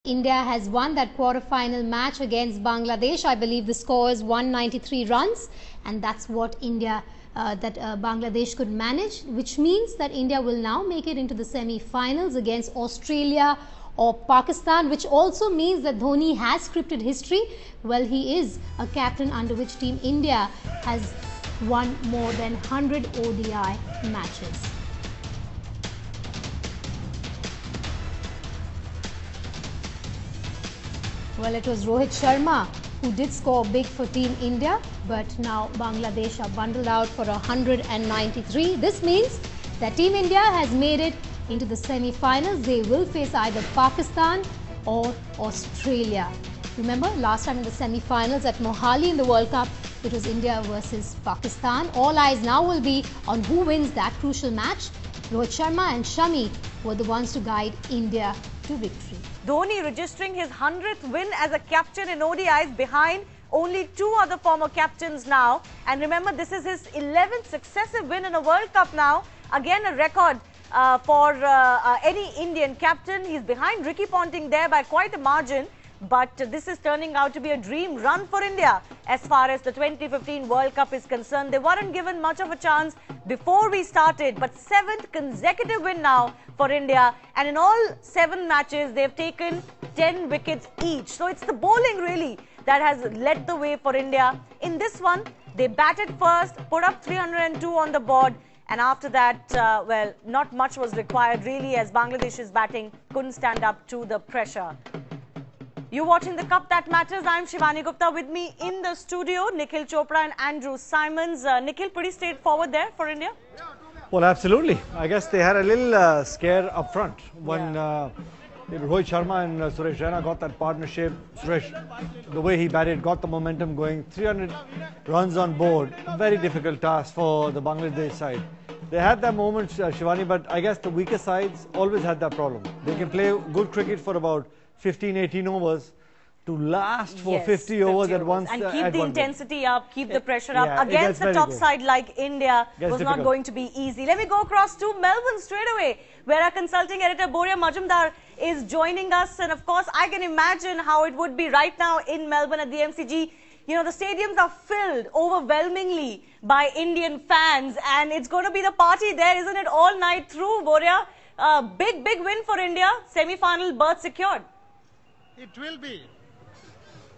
India has won that quarter-final match against Bangladesh. I believe the score is 193 runs, and that's what Bangladesh could manage, which means that India will now make it into the semi-finals against Australia or Pakistan, which also means that Dhoni has scripted history. Well, he is a captain under which Team India has won more than 100 ODI matches. Well, it was Rohit Sharma who did score big for Team India, but now Bangladesh are bundled out for 193. This means that Team India has made it into the semi-finals. They will face either Pakistan or Australia. Remember, last time in the semi-finals at Mohali in the World Cup, it was India versus Pakistan. All eyes now will be on who wins that crucial match. Rohit Sharma and Shami were the ones to guide India to victory. Dhoni registering his 100th win as a captain in ODIs behind only two other former captains now. And remember, this is his 11th successive win in a World Cup now. Again, a record for any Indian captain. He's behind Ricky Ponting there by quite a margin. But this is turning out to be a dream run for India as far as the 2015 World Cup is concerned. They weren't given much of a chance before we started, but 7th consecutive win now for India. And in all 7 matches, they've taken 10 wickets each. So it's the bowling really that has led the way for India. In this one, they batted first, put up 302 on the board. And after that, well, not much was required really as Bangladesh's batting couldn't stand up to the pressure. You're watching the Cup That Matters. I'm Shivani Gupta. With me in the studio, Nikhil Chopra and Andrew Simons. Nikhil, pretty straightforward there for India? Well, absolutely. I guess they had a little scare up front when Rohit Sharma and Suresh Raina got that partnership. Suresh, the way he batted, got the momentum going. 300 runs on board. Very difficult task for the Bangladesh side. They had that moment, Shivani, but I guess the weaker sides always had that problem. They can play good cricket for about 15-18 overs to last for 50 overs at once. And keep the intensity up, keep the pressure up. Against the top side like India was not going to be easy. Let me go across to Melbourne straight away, where our consulting editor Boria Majumdar is joining us. And of course, I can imagine how it would be right now in Melbourne at the MCG. You know, the stadiums are filled overwhelmingly by Indian fans, and it's going to be the party there, isn't it, all night through, Boria? Big win for India, semi-final berth secured. It will be.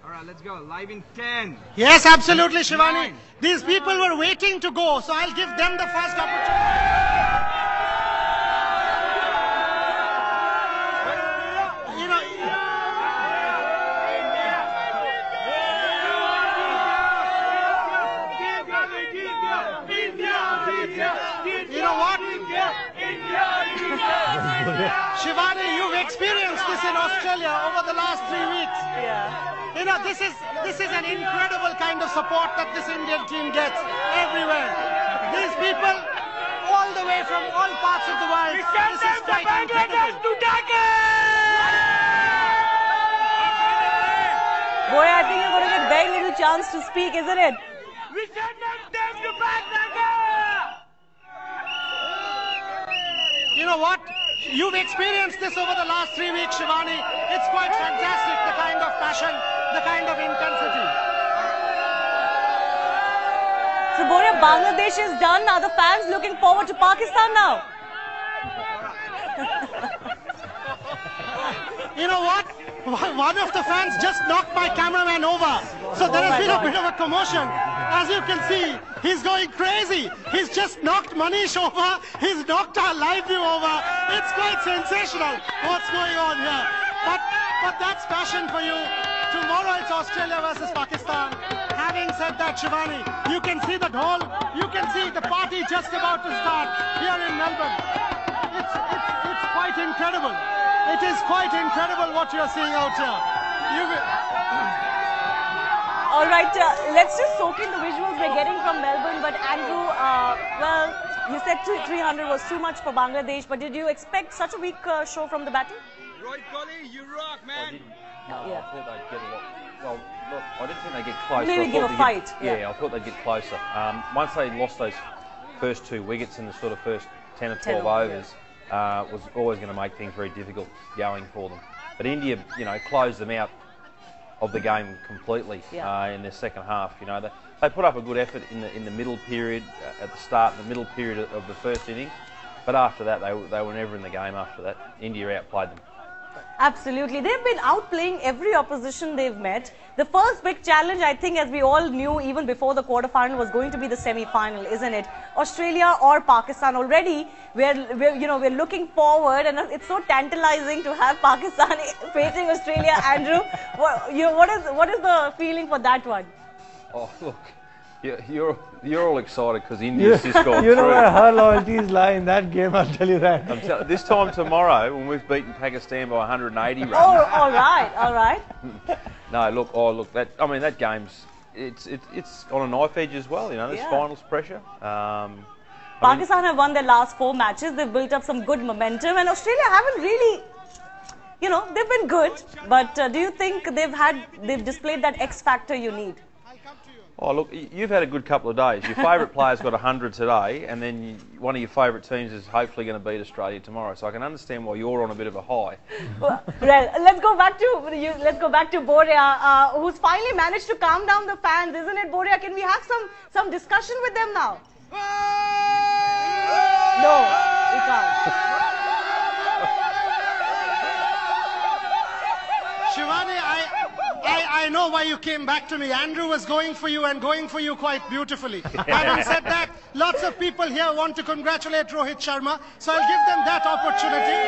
All right, let's go. Live in 10. Yes, absolutely, Shivani. These people were waiting to go, so I'll give them the first opportunity. You know what? Shivani, you've experienced this in Australia over the last 3 weeks. You know, this is an incredible kind of support that this Indian team gets everywhere. These people, all the way from all parts of the world, this is quite incredible. Boy, I think you're going to get very little chance to speak, isn't it? You know what? You've experienced this over the last 3 weeks, Shivani. It's quite fantastic, the kind of passion, the kind of intensity. So, Boria, Bangladesh is done. Are the fans looking forward to Pakistan now? You know what? One of the fans just knocked my cameraman over. So there has been a bit of a commotion. As you can see, he's going crazy. He's just knocked Manish over. He's knocked our live view over. It's quite sensational what's going on here. But that's passion for you. Tomorrow it's Australia versus Pakistan. Having said that, Shivani, you can see the dhol. You can see the party just about to start here in Melbourne. It's quite incredible. It is quite incredible what you're seeing out here. All right, let's just soak in the visuals we're getting from Melbourne. But Andrew, well, you said 300 was too much for Bangladesh, but did you expect such a weak show from the batting? Rohit Kohli, you rock, man. I thought they'd get a lot. Well, look, I didn't think they'd get closer. Maybe give a fight. I thought they'd get closer. Once they lost those first 2 wickets in the sort of first 10 or 12 overs, was always going to make things very difficult going for them. But India, closed them out of the game completely in their second half. They put up a good effort in the middle period, at the start, the middle period of the first innings. But after that, they were never in the game after that. India outplayed them. Absolutely. They've been outplaying every opposition they've met. The first big challenge, I think, as we all knew even before the quarterfinal, was going to be the semi-final, isn't it? Australia or Pakistan. Already, we're looking forward, and it's so tantalizing to have Pakistan facing Australia. Andrew, what is the feeling for that one? Oh, look. You're all excited because India's just gone through. You know where her loyalties lie in that game, I'll tell you that. This time tomorrow, when we've beaten Pakistan by 180 runs. Oh, all right. No, look. That game's it's on a knife edge as well. There's finals pressure. Pakistan have won their last 4 matches. They've built up some good momentum, and Australia haven't really. They've been good, but do you think they've displayed that X factor you need? Oh, look, you've had a good couple of days. Your favourite player's got 100 today, and then one of your favourite teams is hopefully going to beat Australia tomorrow. So I can understand why you're on a bit of a high. Well, let's go back to Boria, who's finally managed to calm down the fans, isn't it, Boria? Can we have some discussion with them now? No, we can't. Shivani, I know why you came back to me. Andrew was going for you and going for you quite beautifully. Having said that, lots of people here want to congratulate Rohit Sharma, so I'll give them that opportunity.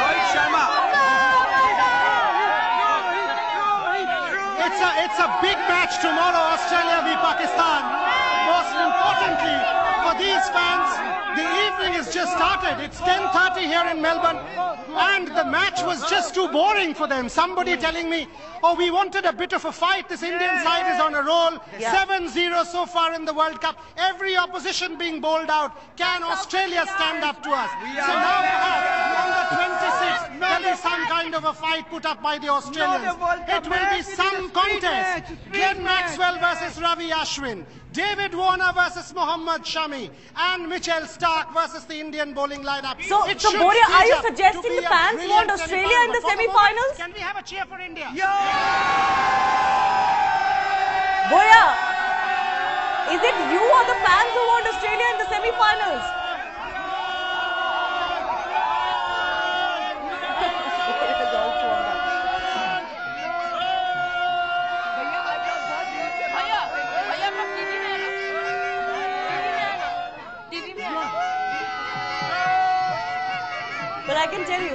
Rohit Sharma. It's a big match tomorrow, Australia v Pakistan. Most importantly, for these fans, the evening has just started. It's 10:30 here in Melbourne, and the match was just too boring for them. Somebody telling me, oh, we wanted a bit of a fight. This Indian side is on a roll. 7-0 so far in the World Cup. Every opposition being bowled out. Can Australia stand up to us? So now perhaps on the 26th, there'll be some kind of a fight put up by the Australians. It will be some contest. Glenn Maxwell versus Ravi Ashwin. David Warner versus Mohammad Shami, and Mitchell Starc versus the Indian bowling lineup. So Boria, are you suggesting the fans want Australia in the semi-finals? Can we have a cheer for India? Boria, is it you or the fans who want Australia in the semi-finals? But I can tell you,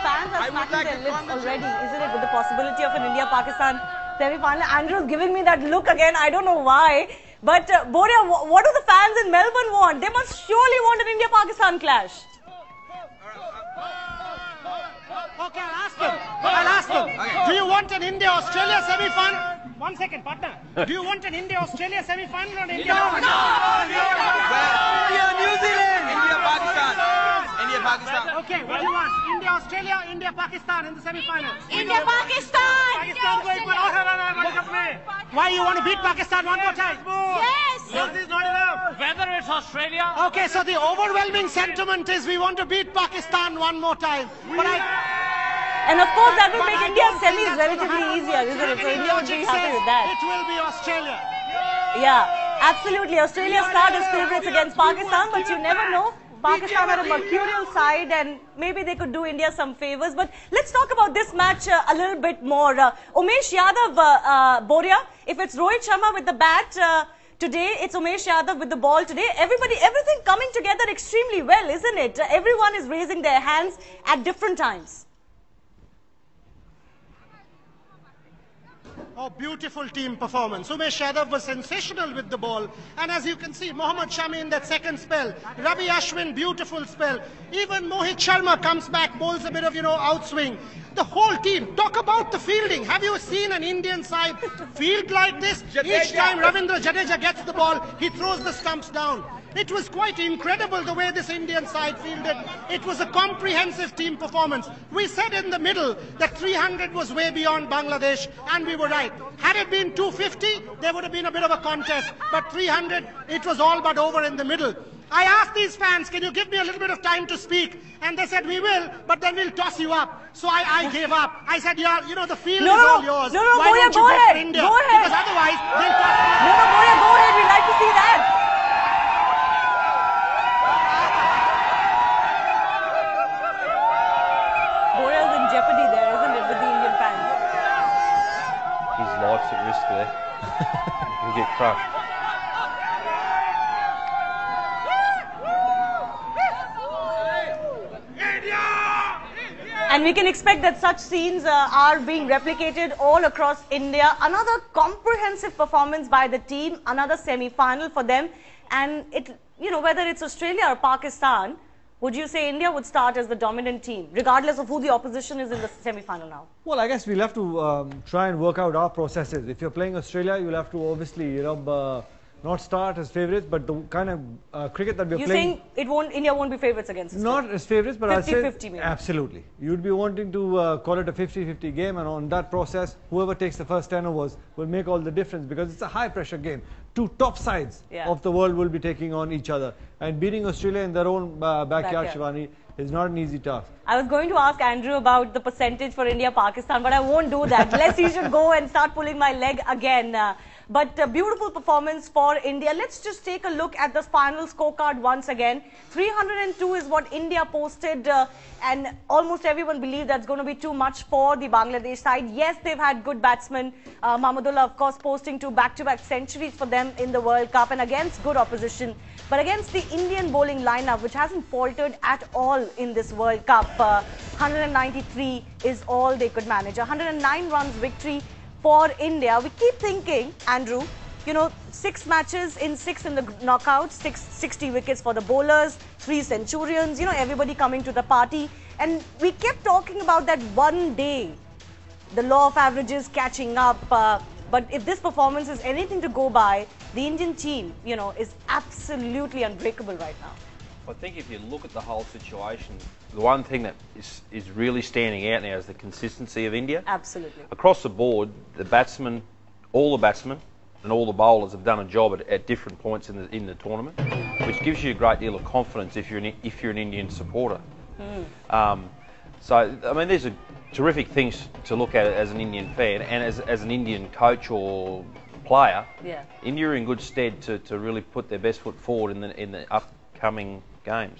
fans are smacking their lips already, isn't it, with the possibility of an India-Pakistan semi-final. Andrew's giving me that look again, I don't know why. But Boria, what do the fans in Melbourne want? They must surely want an India-Pakistan clash. Okay, I'll ask them. Do you want an India-Australia semi-final? 1 second, partner. Do you want an India-Australia semi-final or an India-Pakistan? New Zealand. India-Pakistan. India-Pakistan. Okay, what do you want? India-Australia, India-Pakistan in the semi-finals? India-Pakistan! Pakistan going for Why you want to beat Pakistan one more time? Yes! This is not enough. Whether it's Australia. Okay, so the overwhelming sentiment is we want to beat Pakistan one more time. And of course that will make India's semis relatively easier, isn't it? So India would be happy with that. It will be Australia. Yeah, absolutely. Australia start as favourites against Pakistan, but you never know. Pakistan are a mercurial side and maybe they could do India some favours. But let's talk about this match a little bit more. Umesh Yadav, Boria, if it's Rohit Sharma with the bat today, it's Umesh Yadav with the ball today. Everything coming together extremely well, isn't it? Everyone is raising their hands at different times. Oh, beautiful team performance. Umesh Yadav was sensational with the ball. And as you can see, Mohammad Shami in that second spell. Ravi Ashwin, beautiful spell. Even Rohit Sharma comes back, bowls a bit of, outswing. The whole team, talk about the fielding. Have you seen an Indian side field like this? Each time Ravindra Jadeja gets the ball, he throws the stumps down. It was quite incredible the way this Indian side fielded. It was a comprehensive team performance. We said in the middle that 300 was way beyond Bangladesh, and we were right. Had it been 250, there would have been a bit of a contest. But 300, it was all but over in the middle. I asked these fans, can you give me a little bit of time to speak? And they said, we will, but then we'll toss you up. So I gave up. I said, yeah, you know, the field is all yours. No, Why Boya, don't you go go ahead. for India? Go ahead. Because otherwise, they'll toss you up. No, Boya, go ahead. We'd like to see that. Boya's in jeopardy there, isn't it, with the Indian fans? His life's at risk there. He'll get crushed. And we can expect that such scenes are being replicated all across India. Another comprehensive performance by the team, another semi-final for them. And it, you know, whether it's Australia or Pakistan, would you say India would start as the dominant team, regardless of who the opposition is in the semi-final now? Well, I guess we'll have to try and work out our processes. If you're playing Australia, you'll have to obviously, you know, not start as favourites, but the kind of cricket that we're playing. You're saying India won't be favourites against Australia? Not as favourites, but I'd say 50-50 maybe. Absolutely. You'd be wanting to call it a 50-50 game, and on that process, whoever takes the first 10 overs will make all the difference, because it's a high-pressure game. Two top sides of the world will be taking on each other, and beating Australia in their own backyard, Shivani, is not an easy task. I was going to ask Andrew about the percentage for India-Pakistan, but I won't do that. Lest he should go and start pulling my leg again. But a beautiful performance for India. Let's just take a look at the final scorecard once again. 302 is what India posted, and almost everyone believed that's going to be too much for the Bangladesh side. Yes, they've had good batsmen. Mahmudullah, of course, posting 2 back-to-back centuries for them in the World Cup and against good opposition. But against the Indian bowling lineup, which hasn't faltered at all in this World Cup, 193 is all they could manage. 109 runs victory for India. We keep thinking, Andrew, you know, 6 matches in 6 in the knockouts, 60 wickets for the bowlers, 3 centurions, you know, everybody coming to the party. And we kept talking about that one day, the law of averages catching up. But if this performance is anything to go by, the Indian team, you know, is absolutely unbreakable right now. I think if you look at the whole situation, the one thing that is really standing out now is the consistency of India. Absolutely. Across the board, the batsmen, all the batsmen and all the bowlers have done a job at different points in the tournament, which gives you a great deal of confidence if you're an Indian supporter. So, I mean, these are terrific things to look at as an Indian fan, and as an Indian coach or player, India are in good stead to really put their best foot forward in the upcoming games.